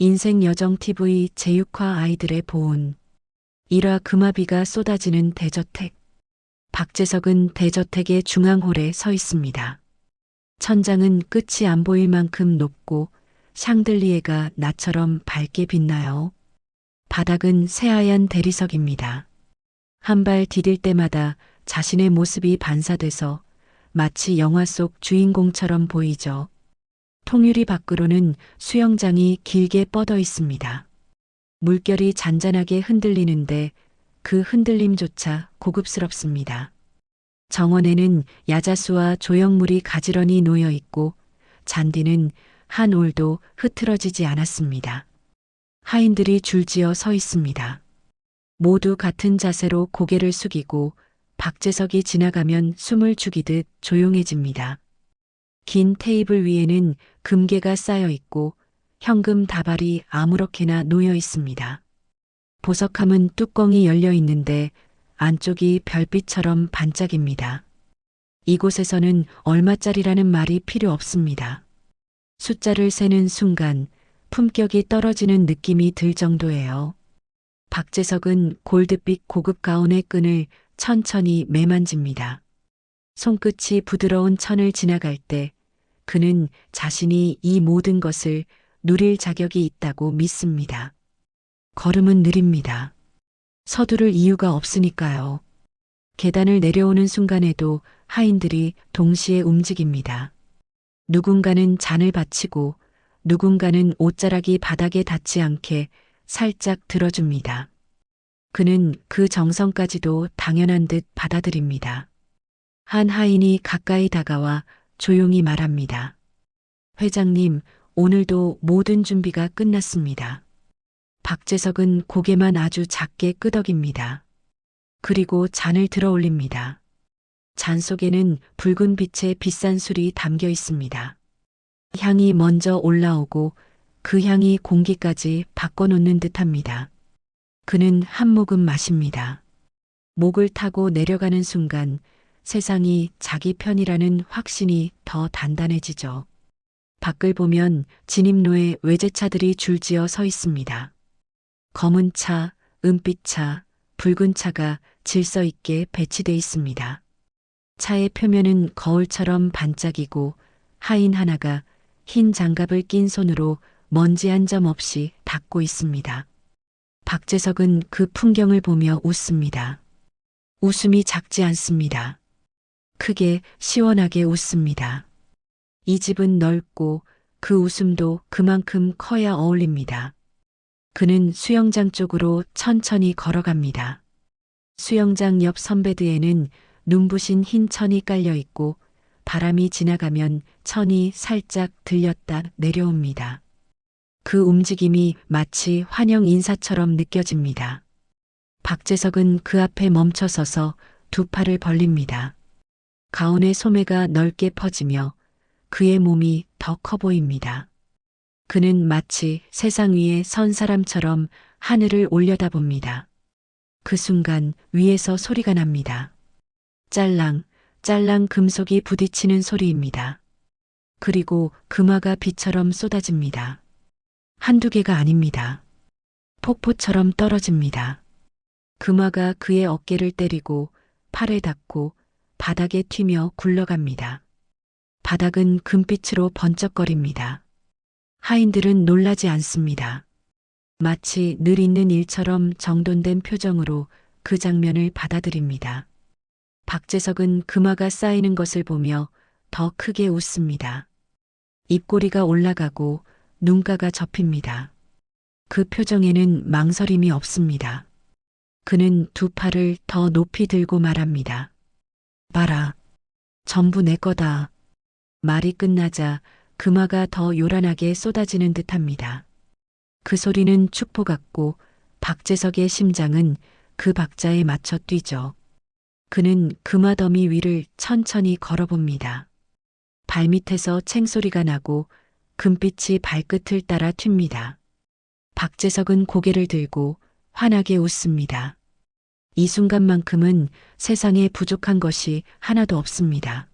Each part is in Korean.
인생 여정 TV 제6화 아이들의 보온. 1화 금화비가 쏟아지는 대저택. 박재석은 대저택의 중앙홀에 서 있습니다. 천장은 끝이 안 보일 만큼 높고 샹들리에가 나처럼 밝게 빛나요. 바닥은 새하얀 대리석입니다. 한 발 디딜 때마다 자신의 모습이 반사돼서 마치 영화 속 주인공처럼 보이죠. 통유리 밖으로는 수영장이 길게 뻗어 있습니다. 물결이 잔잔하게 흔들리는데 그 흔들림조차 고급스럽습니다. 정원에는 야자수와 조형물이 가지런히 놓여 있고 잔디는 한 올도 흐트러지지 않았습니다. 하인들이 줄지어 서 있습니다. 모두 같은 자세로 고개를 숙이고 박재석이 지나가면 숨을 죽이듯 조용해집니다. 긴 테이블 위에는 금괴가 쌓여 있고 현금 다발이 아무렇게나 놓여 있습니다. 보석함은 뚜껑이 열려 있는데 안쪽이 별빛처럼 반짝입니다. 이곳에서는 얼마짜리라는 말이 필요 없습니다. 숫자를 세는 순간 품격이 떨어지는 느낌이 들 정도예요. 박재석은 골드빛 고급 가운의 끈을 천천히 매만집니다. 손끝이 부드러운 천을 지나갈 때 그는 자신이 이 모든 것을 누릴 자격이 있다고 믿습니다. 걸음은 느립니다. 서두를 이유가 없으니까요. 계단을 내려오는 순간에도 하인들이 동시에 움직입니다. 누군가는 잔을 받치고 누군가는 옷자락이 바닥에 닿지 않게 살짝 들어줍니다. 그는 그 정성까지도 당연한 듯 받아들입니다. 한 하인이 가까이 다가와 조용히 말합니다. 회장님, 오늘도 모든 준비가 끝났습니다. 박재석은 고개만 아주 작게 끄덕입니다. 그리고 잔을 들어 올립니다. 잔 속에는 붉은 빛의 비싼 술이 담겨 있습니다. 향이 먼저 올라오고 그 향이 공기까지 바꿔놓는 듯합니다. 그는 한 모금 마십니다. 목을 타고 내려가는 순간 세상이 자기 편이라는 확신이 더 단단해지죠. 밖을 보면 진입로에 외제차들이 줄지어 서 있습니다. 검은 차, 은빛 차, 붉은 차가 질서 있게 배치돼 있습니다. 차의 표면은 거울처럼 반짝이고 하인 하나가 흰 장갑을 낀 손으로 먼지 한 점 없이 닦고 있습니다. 박재석은 그 풍경을 보며 웃습니다. 웃음이 작지 않습니다. 크게 시원하게 웃습니다. 이 집은 넓고 그 웃음도 그만큼 커야 어울립니다. 그는 수영장 쪽으로 천천히 걸어갑니다. 수영장 옆 선베드에는 눈부신 흰 천이 깔려 있고 바람이 지나가면 천이 살짝 들렸다 내려옵니다. 그 움직임이 마치 환영 인사처럼 느껴집니다. 박재석은 그 앞에 멈춰 서서 두 팔을 벌립니다. 가운의 소매가 넓게 퍼지며 그의 몸이 더 커 보입니다. 그는 마치 세상 위에 선 사람처럼 하늘을 올려다봅니다. 그 순간 위에서 소리가 납니다. 짤랑, 짤랑 금속이 부딪히는 소리입니다. 그리고 금화가 비처럼 쏟아집니다. 한두 개가 아닙니다. 폭포처럼 떨어집니다. 금화가 그의 어깨를 때리고 팔에 닿고 바닥에 튀며 굴러갑니다. 바닥은 금빛으로 번쩍거립니다. 하인들은 놀라지 않습니다. 마치 늘 있는 일처럼 정돈된 표정으로 그 장면을 받아들입니다. 박재석은 금화가 쌓이는 것을 보며 더 크게 웃습니다. 입꼬리가 올라가고 눈가가 접힙니다. 그 표정에는 망설임이 없습니다. 그는 두 팔을 더 높이 들고 말합니다. 봐라. 전부 내 거다. 말이 끝나자 금화가 더 요란하게 쏟아지는 듯합니다. 그 소리는 축포 같고 박재석의 심장은 그 박자에 맞춰 뛰죠. 그는 금화 더미 위를 천천히 걸어봅니다. 발밑에서 챙소리가 나고 금빛이 발끝을 따라 튑니다. 박재석은 고개를 들고 환하게 웃습니다. 이 순간만큼은 세상에 부족한 것이 하나도 없습니다.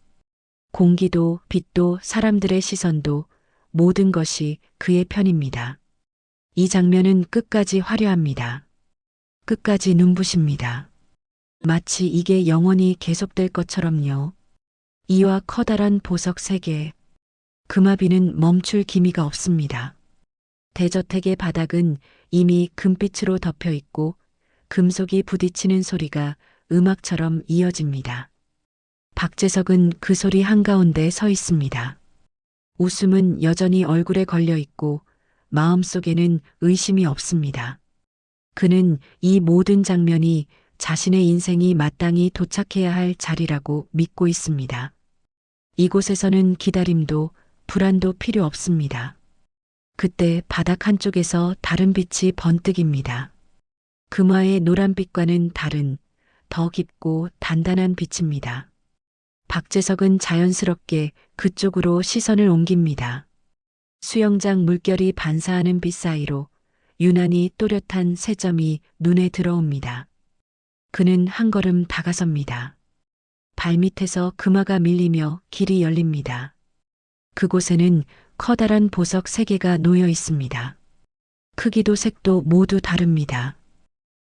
공기도, 빛도, 사람들의 시선도 모든 것이 그의 편입니다. 이 장면은 끝까지 화려합니다. 끝까지 눈부십니다. 마치 이게 영원히 계속될 것처럼요. 이와 커다란 보석 3개. 금화비는 멈출 기미가 없습니다. 대저택의 바닥은 이미 금빛으로 덮여 있고 금속이 부딪히는 소리가 음악처럼 이어집니다. 박재석은 그 소리 한가운데 서 있습니다. 웃음은 여전히 얼굴에 걸려 있고 마음속에는 의심이 없습니다. 그는 이 모든 장면이 자신의 인생이 마땅히 도착해야 할 자리라고 믿고 있습니다. 이곳에서는 기다림도 불안도 필요 없습니다. 그때 바닥 한쪽에서 다른 빛이 번뜩입니다. 금화의 노란빛과는 다른 더 깊고 단단한 빛입니다. 박재석은 자연스럽게 그쪽으로 시선을 옮깁니다. 수영장 물결이 반사하는 빛 사이로 유난히 또렷한 세 점이 눈에 들어옵니다. 그는 한 걸음 다가섭니다. 발밑에서 금화가 밀리며 길이 열립니다. 그곳에는 커다란 보석 3개가 놓여 있습니다. 크기도 색도 모두 다릅니다.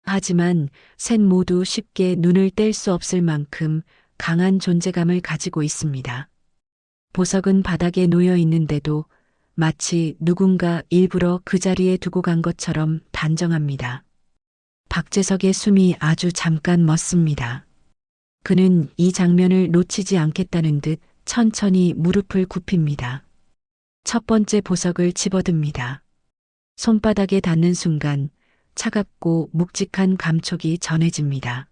하지만 셋 모두 쉽게 눈을 뗄 수 없을 만큼 강한 존재감을 가지고 있습니다. 보석은 바닥에 놓여 있는데도 마치 누군가 일부러 그 자리에 두고 간 것처럼 단정합니다. 박재석의 숨이 아주 잠깐 멎습니다. 그는 이 장면을 놓치지 않겠다는 듯 천천히 무릎을 굽힙니다. 첫 번째 보석을 집어듭니다. 손바닥에 닿는 순간 차갑고 묵직한 감촉이 전해집니다.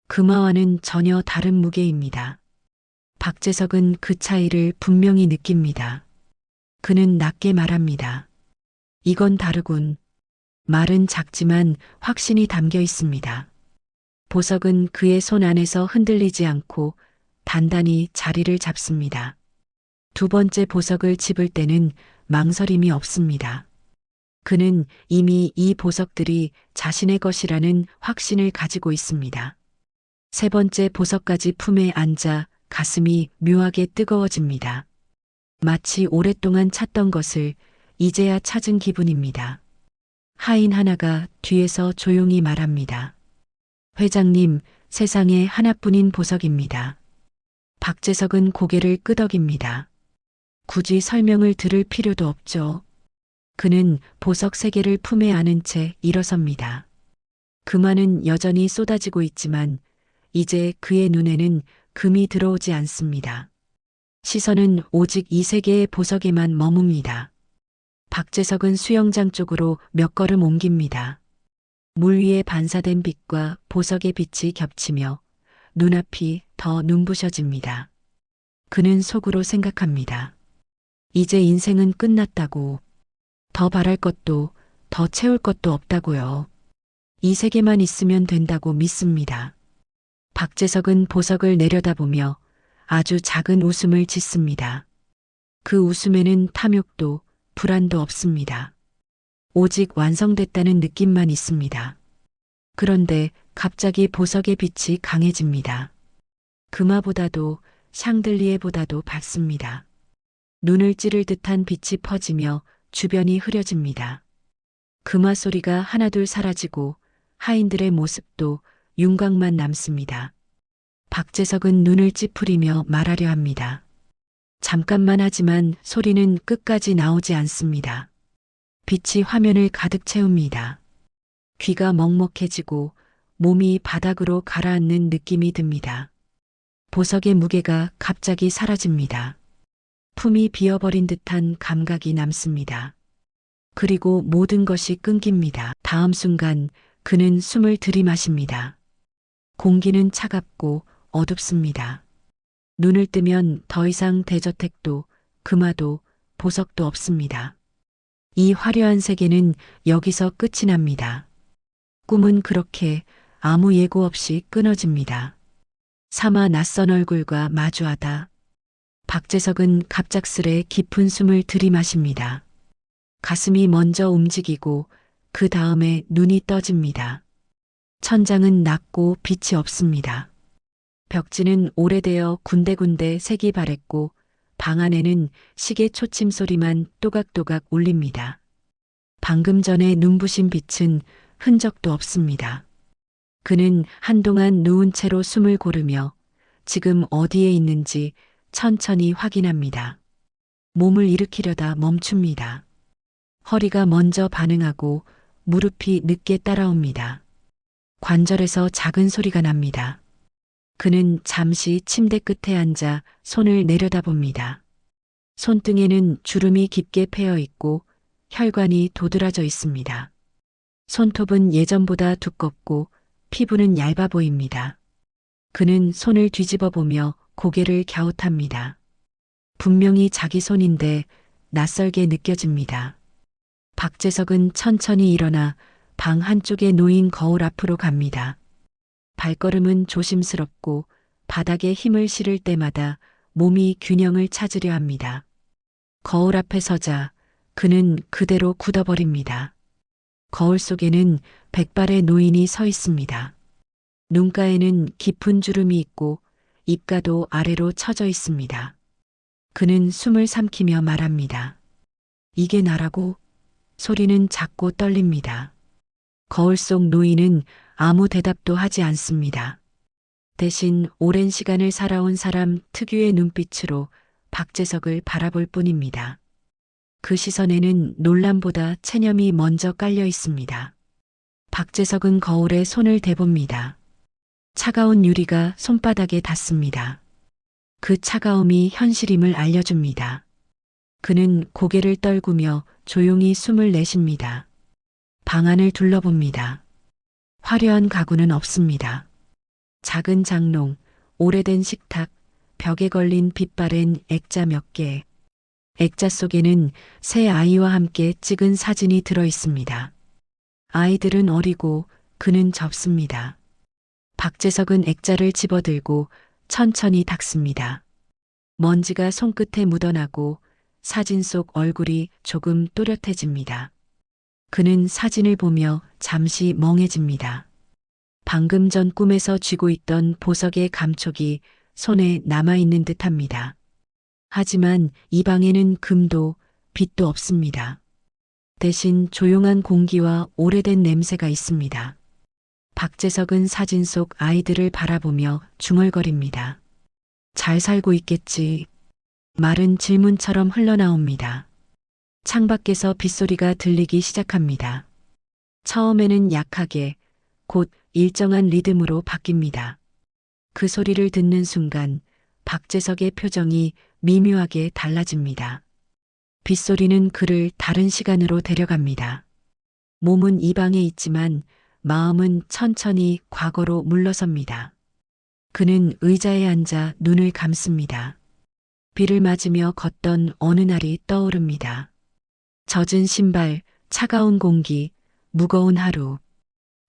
금화와는 전혀 다른 무게입니다. 박재석은 그 차이를 분명히 느낍니다. 그는 낮게 말합니다. 이건 다르군. 말은 작지만 확신이 담겨 있습니다. 보석은 그의 손 안에서 흔들리지 않고 단단히 자리를 잡습니다. 두 번째 보석을 집을 때는 망설임이 없습니다. 그는 이미 이 보석들이 자신의 것이라는 확신을 가지고 있습니다. 세 번째 보석까지 품에 앉아 가슴이 묘하게 뜨거워집니다. 마치 오랫동안 찾던 것을 이제야 찾은 기분입니다. 하인 하나가 뒤에서 조용히 말합니다. 회장님, 세상에 하나뿐인 보석입니다. 박재석은 고개를 끄덕입니다. 굳이 설명을 들을 필요도 없죠. 그는 보석 3개를 품에 안은 채 일어섭니다. 금화는 여전히 쏟아지고 있지만 이제 그의 눈에는 금이 들어오지 않습니다. 시선은 오직 이 3개의 보석에만 머뭅니다. 박재석은 수영장 쪽으로 몇 걸음 옮깁니다. 물 위에 반사된 빛과 보석의 빛이 겹치며 눈앞이 더 눈부셔집니다. 그는 속으로 생각합니다. 이제 인생은 끝났다고. 더 바랄 것도 더 채울 것도 없다고요. 이 3개만 있으면 된다고 믿습니다. 박재석은 보석을 내려다보며 아주 작은 웃음을 짓습니다. 그 웃음에는 탐욕도 불안도 없습니다. 오직 완성됐다는 느낌만 있습니다. 그런데 갑자기 보석의 빛이 강해집니다. 금화보다도 샹들리에보다도 밝습니다. 눈을 찌를 듯한 빛이 퍼지며 주변이 흐려집니다. 금화 소리가 하나둘 사라지고 하인들의 모습도 윤곽만 남습니다. 박재석은 눈을 찌푸리며 말하려 합니다. 잠깐만 하지만 소리는 끝까지 나오지 않습니다. 빛이 화면을 가득 채웁니다. 귀가 먹먹해지고 몸이 바닥으로 가라앉는 느낌이 듭니다. 보석의 무게가 갑자기 사라집니다. 품이 비어버린 듯한 감각이 남습니다. 그리고 모든 것이 끊깁니다. 다음 순간 그는 숨을 들이마십니다. 공기는 차갑고 어둡습니다. 눈을 뜨면 더 이상 대저택도 금화도 보석도 없습니다. 이 화려한 세계는 여기서 끝이 납니다. 꿈은 그렇게 아무 예고 없이 끊어집니다. 차마 낯선 얼굴과 마주하다. 박재석은 갑작스레 깊은 숨을 들이마십니다. 가슴이 먼저 움직이고 그 다음에 눈이 떠집니다. 천장은 낮고 빛이 없습니다. 벽지는 오래되어 군데군데 색이 바랬고 방 안에는 시계 초침 소리만 또각또각 울립니다. 방금 전에 눈부신 빛은 흔적도 없습니다. 그는 한동안 누운 채로 숨을 고르며 지금 어디에 있는지 천천히 확인합니다. 몸을 일으키려다 멈춥니다. 허리가 먼저 반응하고 무릎이 늦게 따라옵니다. 관절에서 작은 소리가 납니다. 그는 잠시 침대 끝에 앉아 손을 내려다봅니다. 손등에는 주름이 깊게 패여 있고 혈관이 도드라져 있습니다. 손톱은 예전보다 두껍고 피부는 얇아 보입니다. 그는 손을 뒤집어 보며 고개를 갸웃합니다. 분명히 자기 손인데 낯설게 느껴집니다. 박재석은 천천히 일어나 방 한쪽에 놓인 거울 앞으로 갑니다. 발걸음은 조심스럽고 바닥에 힘을 실을 때마다 몸이 균형을 찾으려 합니다. 거울 앞에 서자 그는 그대로 굳어버립니다. 거울 속에는 백발의 노인이 서 있습니다. 눈가에는 깊은 주름이 있고 입가도 아래로 처져 있습니다. 그는 숨을 삼키며 말합니다. 이게 나라고? 소리는 작고 떨립니다. 거울 속 노인은 아무 대답도 하지 않습니다. 대신 오랜 시간을 살아온 사람 특유의 눈빛으로 박재석을 바라볼 뿐입니다. 그 시선에는 놀람보다 체념이 먼저 깔려 있습니다. 박재석은 거울에 손을 대봅니다. 차가운 유리가 손바닥에 닿습니다. 그 차가움이 현실임을 알려줍니다. 그는 고개를 떨구며 조용히 숨을 내쉽니다. 방 안을 둘러봅니다. 화려한 가구는 없습니다. 작은 장롱, 오래된 식탁, 벽에 걸린 빛바랜 액자 몇 개. 액자 속에는 새 아이와 함께 찍은 사진이 들어 있습니다. 아이들은 어리고 그는 접습니다. 박재석은 액자를 집어들고 천천히 닦습니다. 먼지가 손끝에 묻어나고 사진 속 얼굴이 조금 또렷해집니다. 그는 사진을 보며 잠시 멍해집니다. 방금 전 꿈에서 쥐고 있던 보석의 감촉이 손에 남아있는 듯합니다. 하지만 이 방에는 금도 빛도 없습니다. 대신 조용한 공기와 오래된 냄새가 있습니다. 박재석은 사진 속 아이들을 바라보며 중얼거립니다. 잘 살고 있겠지. 말은 질문처럼 흘러나옵니다. 창밖에서 빗소리가 들리기 시작합니다. 처음에는 약하게, 곧 일정한 리듬으로 바뀝니다. 그 소리를 듣는 순간 박재석의 표정이 미묘하게 달라집니다. 빗소리는 그를 다른 시간으로 데려갑니다. 몸은 이 방에 있지만 마음은 천천히 과거로 물러섭니다. 그는 의자에 앉아 눈을 감습니다. 비를 맞으며 걷던 어느 날이 떠오릅니다. 젖은 신발, 차가운 공기, 무거운 하루.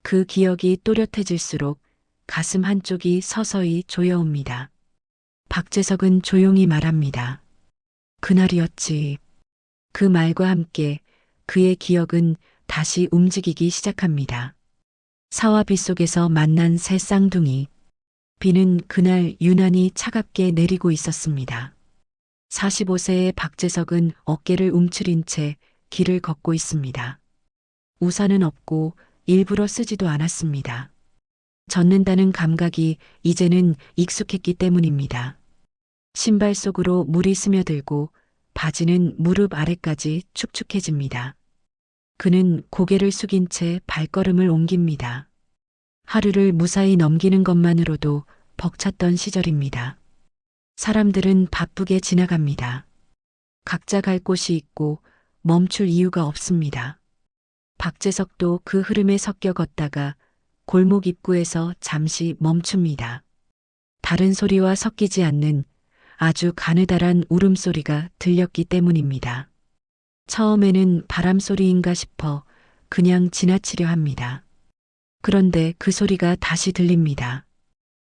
그 기억이 또렷해질수록 가슴 한쪽이 서서히 조여옵니다. 박재석은 조용히 말합니다. 그날이었지. 그 말과 함께 그의 기억은 다시 움직이기 시작합니다. 사와 빗속에서 만난 새 쌍둥이. 비는 그날 유난히 차갑게 내리고 있었습니다. 45세의 박재석은 어깨를 움츠린 채 길을 걷고 있습니다. 우산은 없고 일부러 쓰지도 않았습니다. 젖는다는 감각이 이제는 익숙했기 때문입니다. 신발 속으로 물이 스며들고 바지는 무릎 아래까지 축축해집니다. 그는 고개를 숙인 채 발걸음을 옮깁니다. 하루를 무사히 넘기는 것만으로도 벅찼던 시절입니다. 사람들은 바쁘게 지나갑니다. 각자 갈 곳이 있고 멈출 이유가 없습니다. 박재석도 그 흐름에 섞여 걷다가 골목 입구에서 잠시 멈춥니다. 다른 소리와 섞이지 않는 아주 가느다란 울음소리가 들렸기 때문입니다. 처음에는 바람소리인가 싶어 그냥 지나치려 합니다. 그런데 그 소리가 다시 들립니다.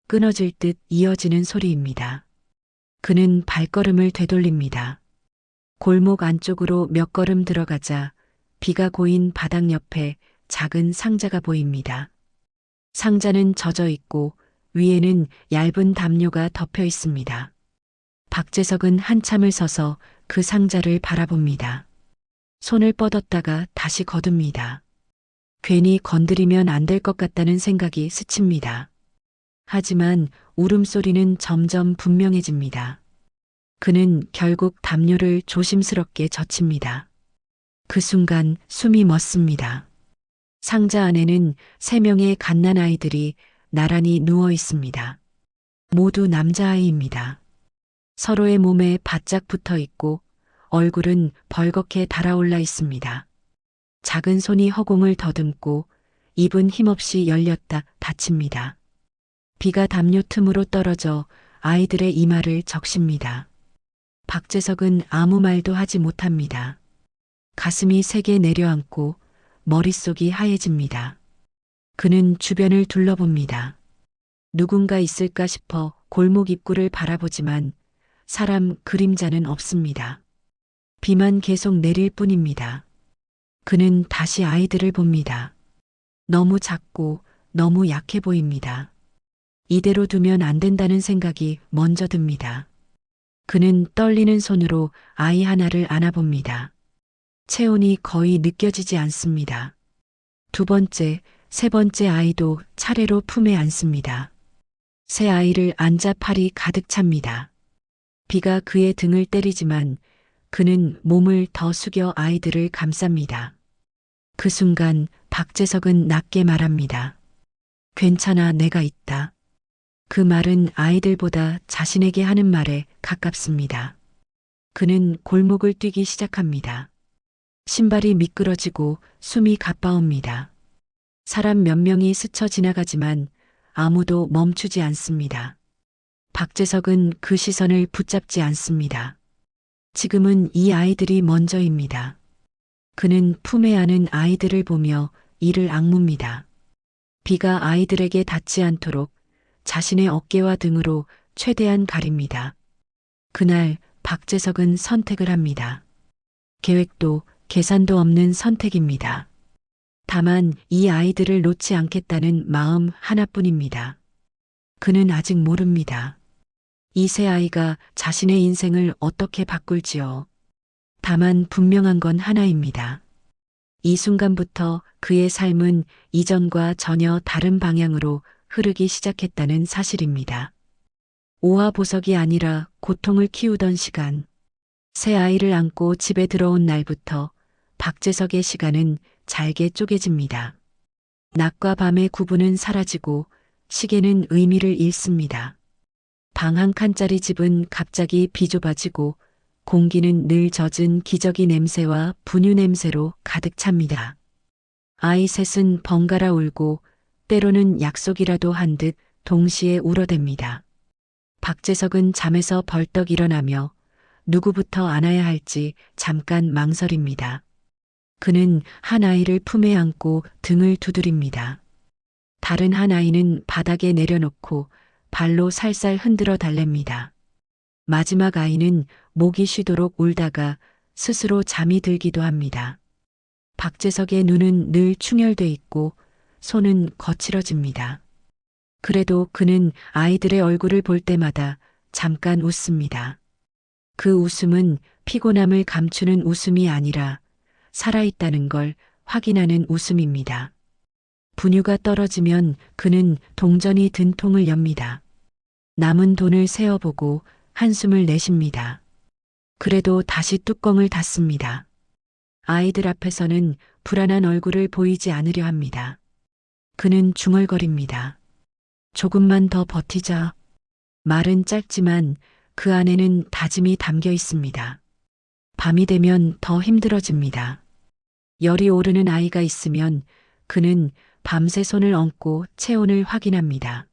끊어질 듯 이어지는 소리입니다. 그는 발걸음을 되돌립니다. 골목 안쪽으로 몇 걸음 들어가자 비가 고인 바닥 옆에 작은 상자가 보입니다. 상자는 젖어 있고 위에는 얇은 담요가 덮여 있습니다. 박재석은 한참을 서서 그 상자를 바라봅니다. 손을 뻗었다가 다시 거둡니다. 괜히 건드리면 안 될 것 같다는 생각이 스칩니다. 하지만 울음소리는 점점 분명해집니다. 그는 결국 담요를 조심스럽게 젖힙니다. 그 순간 숨이 멎습니다. 상자 안에는 3명의 갓난아이들이 나란히 누워 있습니다. 모두 남자아이입니다. 서로의 몸에 바짝 붙어 있고 얼굴은 벌겋게 달아올라 있습니다. 작은 손이 허공을 더듬고 입은 힘없이 열렸다 닫힙니다. 비가 담요 틈으로 떨어져 아이들의 이마를 적십니다. 박재석은 아무 말도 하지 못합니다. 가슴이 세게 내려앉고 머릿속이 하얘집니다. 그는 주변을 둘러봅니다. 누군가 있을까 싶어 골목 입구를 바라보지만 사람 그림자는 없습니다. 비만 계속 내릴 뿐입니다. 그는 다시 아이들을 봅니다. 너무 작고 너무 약해 보입니다. 이대로 두면 안 된다는 생각이 먼저 듭니다. 그는 떨리는 손으로 아이 하나를 안아봅니다. 체온이 거의 느껴지지 않습니다. 2번째, 3번째 아이도 차례로 품에 안습니다. 새 아이를 안자 팔이 가득 찹니다. 비가 그의 등을 때리지만 그는 몸을 더 숙여 아이들을 감쌉니다. 그 순간 박재석은 낮게 말합니다. 괜찮아, 내가 있다. 그 말은 아이들보다 자신에게 하는 말에 가깝습니다. 그는 골목을 뛰기 시작합니다. 신발이 미끄러지고 숨이 가빠옵니다. 사람 몇 명이 스쳐 지나가지만 아무도 멈추지 않습니다. 박재석은 그 시선을 붙잡지 않습니다. 지금은 이 아이들이 먼저입니다. 그는 품에 안은 아이들을 보며 이를 악뭅니다. 비가 아이들에게 닿지 않도록 자신의 어깨와 등으로 최대한 가립니다. 그날 박재석은 선택을 합니다. 계획도 계산도 없는 선택입니다. 다만 이 아이들을 놓지 않겠다는 마음 하나뿐입니다. 그는 아직 모릅니다. 이 세 아이가 자신의 인생을 어떻게 바꿀지요. 다만 분명한 건 하나입니다. 이 순간부터 그의 삶은 이전과 전혀 다른 방향으로 흐르기 시작했다는 사실입니다. 오화보석이 아니라 고통을 키우던 시간. 새 아이를 안고 집에 들어온 날부터 박재석의 시간은 잘게 쪼개집니다. 낮과 밤의 구분은 사라지고 시계는 의미를 잃습니다. 방 한 칸짜리 집은 갑자기 비좁아지고 공기는 늘 젖은 기저귀 냄새와 분유 냄새로 가득 찹니다. 아이 셋은 번갈아 울고 때로는 약속이라도 한 듯 동시에 울어댑니다. 박재석은 잠에서 벌떡 일어나며 누구부터 안아야 할지 잠깐 망설입니다. 그는 한 아이를 품에 안고 등을 두드립니다. 다른 한 아이는 바닥에 내려놓고 발로 살살 흔들어 달랩니다. 마지막 아이는 목이 쉬도록 울다가 스스로 잠이 들기도 합니다. 박재석의 눈은 늘 충혈돼 있고 손은 거칠어집니다. 그래도 그는 아이들의 얼굴을 볼 때마다 잠깐 웃습니다. 그 웃음은 피곤함을 감추는 웃음이 아니라 살아있다는 걸 확인하는 웃음입니다. 분유가 떨어지면 그는 동전이 든 통을 엽니다. 남은 돈을 세어보고 한숨을 내쉽니다. 그래도 다시 뚜껑을 닫습니다. 아이들 앞에서는 불안한 얼굴을 보이지 않으려 합니다. 그는 중얼거립니다. 조금만 더 버티자. 말은 짧지만 그 안에는 다짐이 담겨 있습니다. 밤이 되면 더 힘들어집니다. 열이 오르는 아이가 있으면 그는 밤새 손을 얹고 체온을 확인합니다.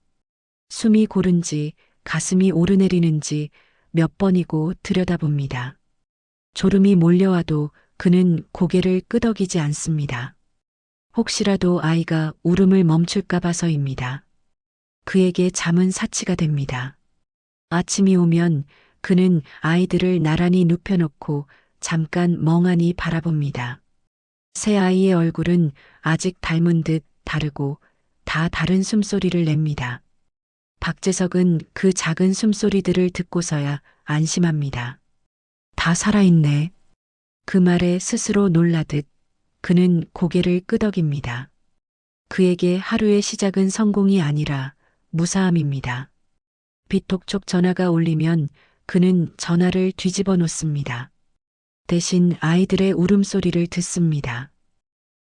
숨이 고른지 가슴이 오르내리는지 몇 번이고 들여다봅니다. 졸음이 몰려와도 그는 고개를 끄덕이지 않습니다. 혹시라도 아이가 울음을 멈출까 봐서입니다. 그에게 잠은 사치가 됩니다. 아침이 오면 그는 아이들을 나란히 눕혀놓고 잠깐 멍하니 바라봅니다. 새 아이의 얼굴은 아직 닮은 듯 다르고 다 다른 숨소리를 냅니다. 박재석은 그 작은 숨소리들을 듣고서야 안심합니다. 다 살아있네. 그 말에 스스로 놀라듯 그는 고개를 끄덕입니다. 그에게 하루의 시작은 성공이 아니라 무사함입니다. 비톡촉 전화가 울리면 그는 전화를 뒤집어 놓습니다. 대신 아이들의 울음소리를 듣습니다.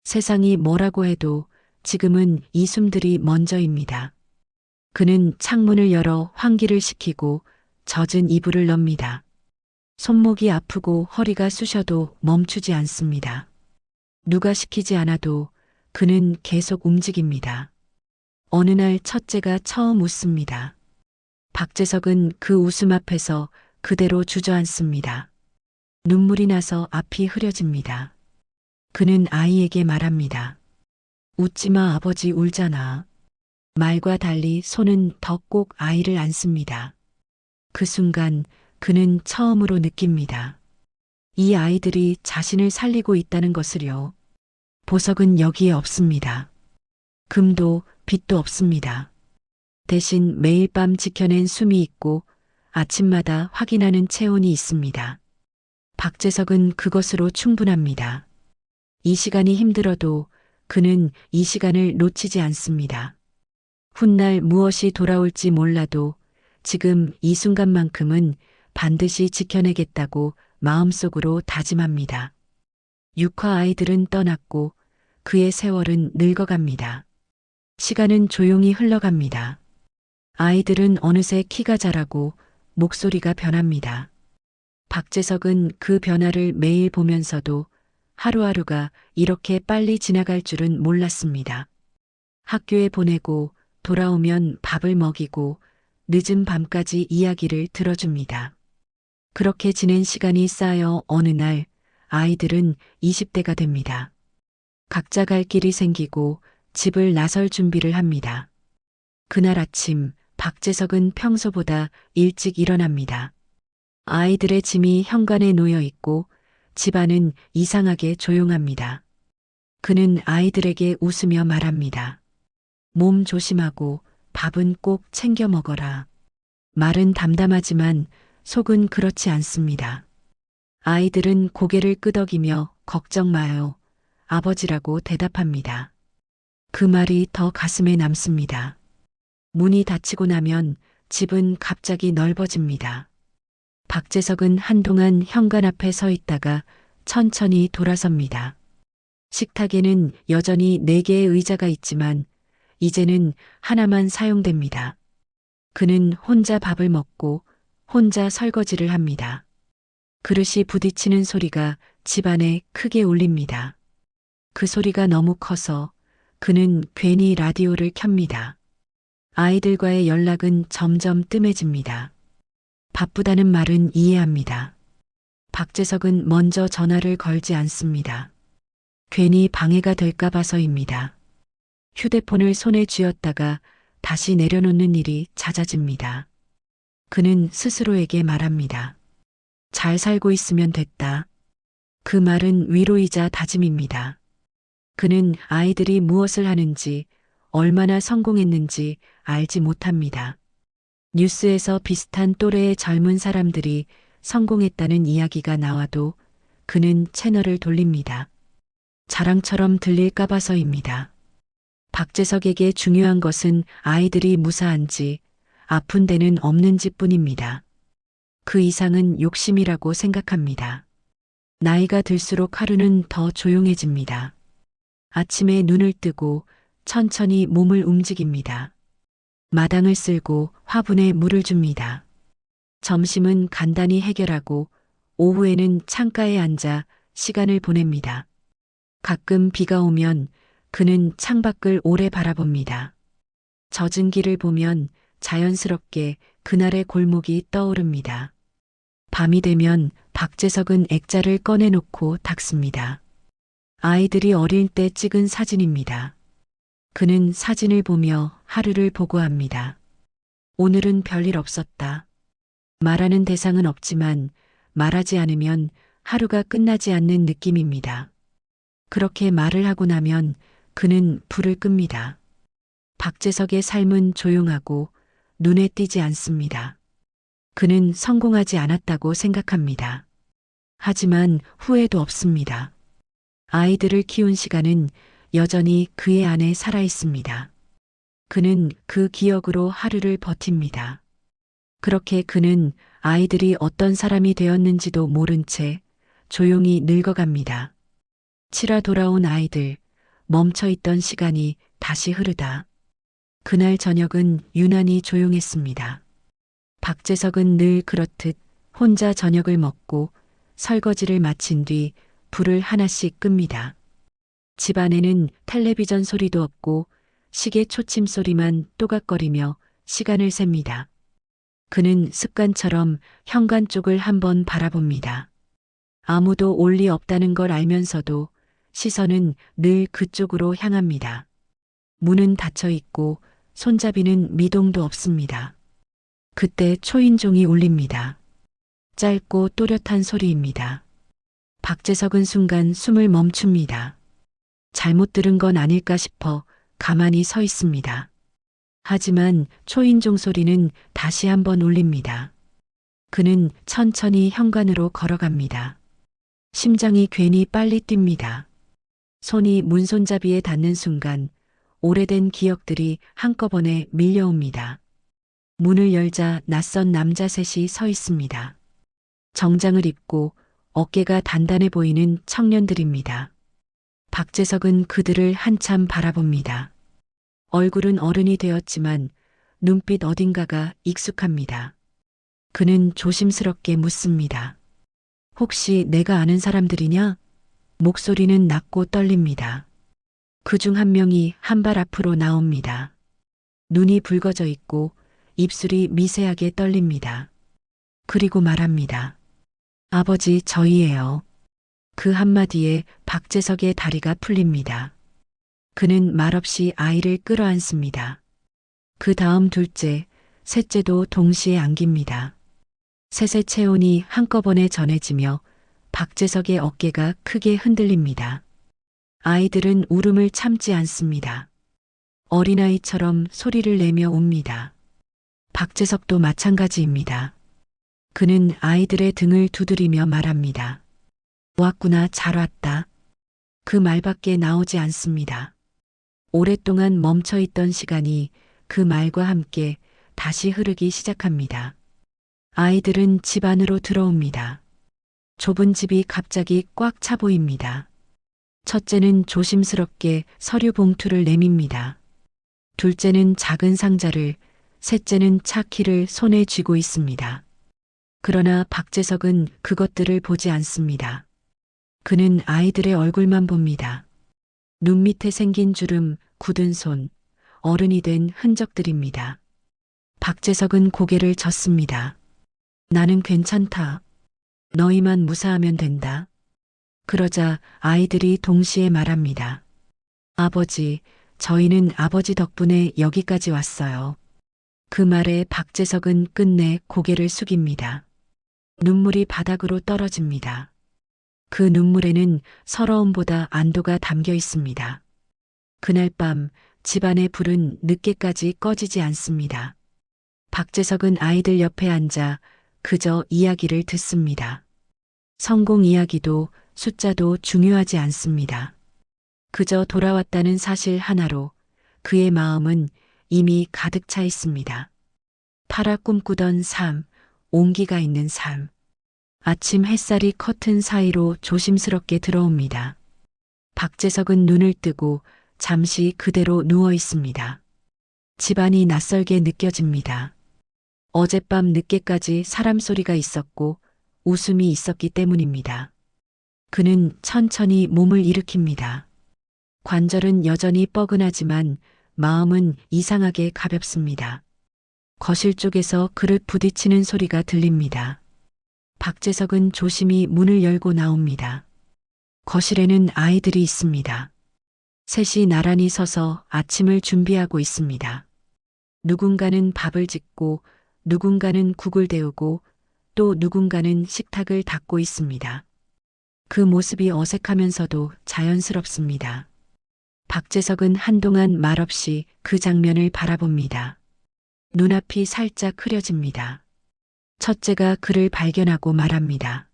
세상이 뭐라고 해도 지금은 이 숨들이 먼저입니다. 그는 창문을 열어 환기를 시키고 젖은 이불을 넣습니다. 손목이 아프고 허리가 쑤셔도 멈추지 않습니다. 누가 시키지 않아도 그는 계속 움직입니다. 어느 날 첫째가 처음 웃습니다. 박재석은 그 웃음 앞에서 그대로 주저앉습니다. 눈물이 나서 앞이 흐려집니다. 그는 아이에게 말합니다. 웃지 마, 아버지 울잖아. 말과 달리 손은 더 꼭 아이를 안습니다. 그 순간 그는 처음으로 느낍니다. 이 아이들이 자신을 살리고 있다는 것을요. 보석은 여기에 없습니다. 금도 빛도 없습니다. 대신 매일 밤 지켜낸 숨이 있고 아침마다 확인하는 체온이 있습니다. 박재석은 그것으로 충분합니다. 이 시간이 힘들어도 그는 이 시간을 놓치지 않습니다. 훗날 무엇이 돌아올지 몰라도 지금 이 순간만큼은 반드시 지켜내겠다고 마음속으로 다짐합니다. 6화 아이들은 떠났고 그의 세월은 늙어갑니다. 시간은 조용히 흘러갑니다. 아이들은 어느새 키가 자라고 목소리가 변합니다. 박재석은 그 변화를 매일 보면서도 하루하루가 이렇게 빨리 지나갈 줄은 몰랐습니다. 학교에 보내고 돌아오면 밥을 먹이고 늦은 밤까지 이야기를 들어줍니다. 그렇게 지낸 시간이 쌓여 어느 날 아이들은 20대가 됩니다. 각자 갈 길이 생기고 집을 나설 준비를 합니다. 그날 아침 박재석은 평소보다 일찍 일어납니다. 아이들의 짐이 현관에 놓여 있고 집안은 이상하게 조용합니다. 그는 아이들에게 웃으며 말합니다. 몸 조심하고 밥은 꼭 챙겨 먹어라. 말은 담담하지만 속은 그렇지 않습니다. 아이들은 고개를 끄덕이며 걱정 마요. 아버지라고 대답합니다. 그 말이 더 가슴에 남습니다. 문이 닫히고 나면 집은 갑자기 넓어집니다. 박재석은 한동안 현관 앞에 서 있다가 천천히 돌아섭니다. 식탁에는 여전히 4개의 의자가 있지만 이제는 하나만 사용됩니다. 그는 혼자 밥을 먹고 혼자 설거지를 합니다. 그릇이 부딪히는 소리가 집안에 크게 울립니다. 그 소리가 너무 커서 그는 괜히 라디오를 켭니다. 아이들과의 연락은 점점 뜸해집니다. 바쁘다는 말은 이해합니다. 박재석은 먼저 전화를 걸지 않습니다. 괜히 방해가 될까 봐서입니다. 휴대폰을 손에 쥐었다가 다시 내려놓는 일이 잦아집니다. 그는 스스로에게 말합니다. 잘 살고 있으면 됐다. 그 말은 위로이자 다짐입니다. 그는 아이들이 무엇을 하는지, 얼마나 성공했는지 알지 못합니다. 뉴스에서 비슷한 또래의 젊은 사람들이 성공했다는 이야기가 나와도 그는 채널을 돌립니다. 자랑처럼 들릴까 봐서입니다. 박재석에게 중요한 것은 아이들이 무사한지 아픈 데는 없는지 뿐입니다. 그 이상은 욕심이라고 생각합니다. 나이가 들수록 하루는 더 조용해집니다. 아침에 눈을 뜨고 천천히 몸을 움직입니다. 마당을 쓸고 화분에 물을 줍니다. 점심은 간단히 해결하고 오후에는 창가에 앉아 시간을 보냅니다. 가끔 비가 오면 그는 창밖을 오래 바라봅니다. 젖은 길을 보면 자연스럽게 그날의 골목이 떠오릅니다. 밤이 되면 박재석은 액자를 꺼내놓고 닦습니다. 아이들이 어릴 때 찍은 사진입니다. 그는 사진을 보며 하루를 보고합니다. 오늘은 별일 없었다. 말하는 대상은 없지만 말하지 않으면 하루가 끝나지 않는 느낌입니다. 그렇게 말을 하고 나면 그는 불을 끕니다. 박재석의 삶은 조용하고 눈에 띄지 않습니다. 그는 성공하지 않았다고 생각합니다. 하지만 후회도 없습니다. 아이들을 키운 시간은 여전히 그의 안에 살아 있습니다. 그는 그 기억으로 하루를 버팁니다. 그렇게 그는 아이들이 어떤 사람이 되었는지도 모른 채 조용히 늙어갑니다. 치라 돌아온 아이들, 멈춰있던 시간이 다시 흐르다. 그날 저녁은 유난히 조용했습니다. 박재석은 늘 그렇듯 혼자 저녁을 먹고 설거지를 마친 뒤 불을 하나씩 끕니다. 집안에는 텔레비전 소리도 없고 시계 초침 소리만 또각거리며 시간을 셉니다. 그는 습관처럼 현관 쪽을 한번 바라봅니다. 아무도 올 리 없다는 걸 알면서도 시선은 늘 그쪽으로 향합니다. 문은 닫혀 있고 손잡이는 미동도 없습니다. 그때 초인종이 울립니다. 짧고 또렷한 소리입니다. 박재석은 순간 숨을 멈춥니다. 잘못 들은 건 아닐까 싶어 가만히 서 있습니다. 하지만 초인종 소리는 다시 한번 울립니다. 그는 천천히 현관으로 걸어갑니다. 심장이 괜히 빨리 뜁니다. 손이 문손잡이에 닿는 순간 오래된 기억들이 한꺼번에 밀려옵니다. 문을 열자 낯선 남자 셋이 서 있습니다. 정장을 입고 어깨가 단단해 보이는 청년들입니다. 박재석은 그들을 한참 바라봅니다. 얼굴은 어른이 되었지만 눈빛 어딘가가 익숙합니다. 그는 조심스럽게 묻습니다. 혹시 내가 아는 사람들이냐? 목소리는 낮고 떨립니다. 그중 한 명이 한 발 앞으로 나옵니다. 눈이 붉어져 있고 입술이 미세하게 떨립니다. 그리고 말합니다. 아버지, 저희예요. 그 한마디에 박재석의 다리가 풀립니다. 그는 말없이 아이를 끌어안습니다. 그 다음 둘째, 셋째도 동시에 안깁니다. 셋의 체온이 한꺼번에 전해지며 박재석의 어깨가 크게 흔들립니다. 아이들은 울음을 참지 않습니다. 어린아이처럼 소리를 내며 웁니다. 박재석도 마찬가지입니다. 그는 아이들의 등을 두드리며 말합니다. 왔구나, 잘 왔다. 그 말밖에 나오지 않습니다. 오랫동안 멈춰있던 시간이 그 말과 함께 다시 흐르기 시작합니다. 아이들은 집 안으로 들어옵니다. 좁은 집이 갑자기 꽉 차 보입니다. 첫째는 조심스럽게 서류 봉투를 내밉니다. 둘째는 작은 상자를, 셋째는 차 키를 손에 쥐고 있습니다. 그러나 박재석은 그것들을 보지 않습니다. 그는 아이들의 얼굴만 봅니다. 눈 밑에 생긴 주름, 굳은 손, 어른이 된 흔적들입니다. 박재석은 고개를 젓습니다. 나는 괜찮다. 너희만 무사하면 된다. 그러자 아이들이 동시에 말합니다. 아버지, 저희는 아버지 덕분에 여기까지 왔어요. 그 말에 박재석은 끝내 고개를 숙입니다. 눈물이 바닥으로 떨어집니다. 그 눈물에는 서러움보다 안도가 담겨 있습니다. 그날 밤 집안의 불은 늦게까지 꺼지지 않습니다. 박재석은 아이들 옆에 앉아 그저 이야기를 듣습니다. 성공 이야기도 숫자도 중요하지 않습니다. 그저 돌아왔다는 사실 하나로 그의 마음은 이미 가득 차 있습니다. 팔아 꿈꾸던 삶, 온기가 있는 삶. 아침 햇살이 커튼 사이로 조심스럽게 들어옵니다. 박재석은 눈을 뜨고 잠시 그대로 누워 있습니다. 집안이 낯설게 느껴집니다. 어젯밤 늦게까지 사람 소리가 있었고 웃음이 있었기 때문입니다. 그는 천천히 몸을 일으킵니다. 관절은 여전히 뻐근하지만 마음은 이상하게 가볍습니다. 거실 쪽에서 그릇 부딪히는 소리가 들립니다. 박재석은 조심히 문을 열고 나옵니다. 거실에는 아이들이 있습니다. 셋이 나란히 서서 아침을 준비하고 있습니다. 누군가는 밥을 짓고 누군가는 국을 데우고 또 누군가는 식탁을 닦고 있습니다. 그 모습이 어색하면서도 자연스럽습니다. 박재석은 한동안 말없이 그 장면을 바라봅니다. 눈앞이 살짝 흐려집니다. 첫째가 그를 발견하고 말합니다.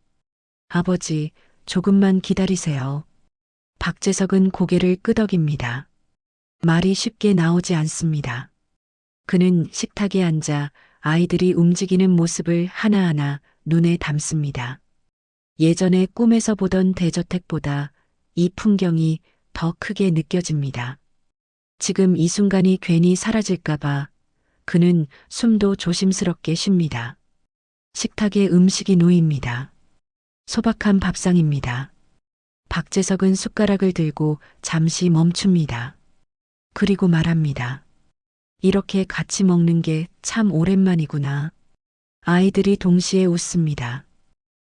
아버지, 조금만 기다리세요. 박재석은 고개를 끄덕입니다. 말이 쉽게 나오지 않습니다. 그는 식탁에 앉아 아이들이 움직이는 모습을 하나하나 눈에 담습니다. 예전에 꿈에서 보던 대저택보다 이 풍경이 더 크게 느껴집니다. 지금 이 순간이 괜히 사라질까봐 그는 숨도 조심스럽게 쉽니다. 식탁에 음식이 놓입니다. 소박한 밥상입니다. 박재석은 숟가락을 들고 잠시 멈춥니다. 그리고 말합니다. 이렇게 같이 먹는 게 참 오랜만이구나. 아이들이 동시에 웃습니다.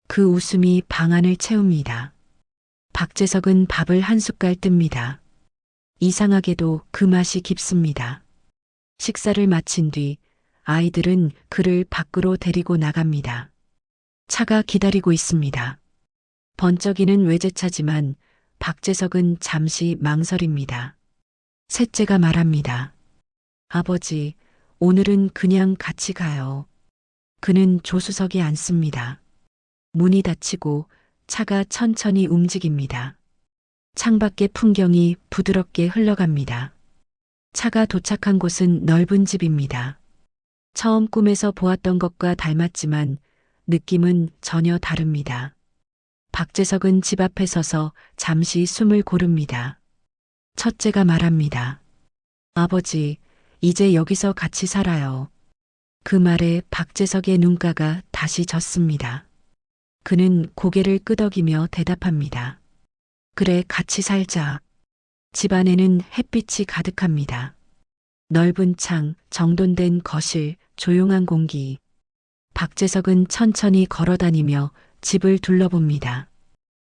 그 웃음이 방 안을 채웁니다. 박재석은 밥을 한 숟갈 뜹니다. 이상하게도 그 맛이 깊습니다. 식사를 마친 뒤 아이들은 그를 밖으로 데리고 나갑니다. 차가 기다리고 있습니다. 번쩍이는 외제차지만 박재석은 잠시 망설입니다. 셋째가 말합니다. 아버지, 오늘은 그냥 같이 가요. 그는 조수석에 앉습니다. 문이 닫히고 차가 천천히 움직입니다. 창밖의 풍경이 부드럽게 흘러갑니다. 차가 도착한 곳은 넓은 집입니다. 처음 꿈에서 보았던 것과 닮았지만 느낌은 전혀 다릅니다. 박재석은 집 앞에 서서 잠시 숨을 고릅니다. 첫째가 말합니다. 아버지, 이제 여기서 같이 살아요. 그 말에 박재석의 눈가가 다시 졌습니다. 그는 고개를 끄덕이며 대답합니다. 그래, 같이 살자. 집 안에는 햇빛이 가득합니다. 넓은 창, 정돈된 거실, 조용한 공기. 박재석은 천천히 걸어다니며 집을 둘러봅니다.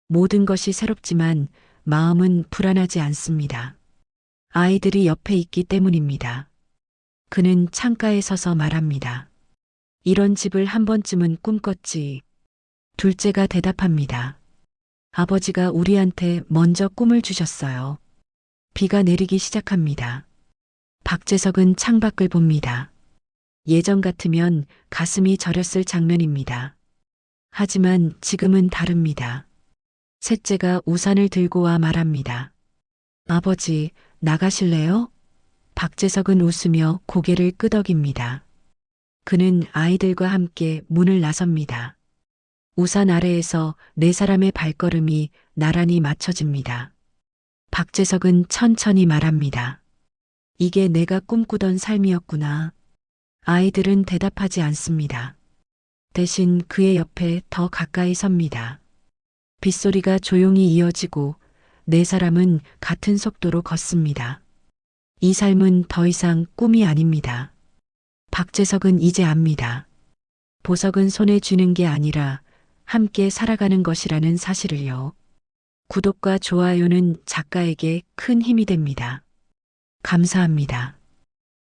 모든 것이 새롭지만 마음은 불안하지 않습니다. 아이들이 옆에 있기 때문입니다. 그는 창가에 서서 말합니다. 이런 집을 한 번쯤은 꿈꿨지. 둘째가 대답합니다. 아버지가 우리한테 먼저 꿈을 주셨어요. 비가 내리기 시작합니다. 박재석은 창밖을 봅니다. 예전 같으면 가슴이 저렸을 장면입니다. 하지만 지금은 다릅니다. 셋째가 우산을 들고 와 말합니다. 아버지, 나가실래요? 박재석은 웃으며 고개를 끄덕입니다. 그는 아이들과 함께 문을 나섭니다. 우산 아래에서 네 사람의 발걸음이 나란히 맞춰집니다. 박재석은 천천히 말합니다. 이게 내가 꿈꾸던 삶이었구나. 아이들은 대답하지 않습니다. 대신 그의 옆에 더 가까이 섭니다. 빗소리가 조용히 이어지고 네 사람은 같은 속도로 걷습니다. 이 삶은 더 이상 꿈이 아닙니다. 박재석은 이제 압니다. 보석은 손에 쥐는 게 아니라 함께 살아가는 것이라는 사실을요. 구독과 좋아요는 작가에게 큰 힘이 됩니다. 감사합니다.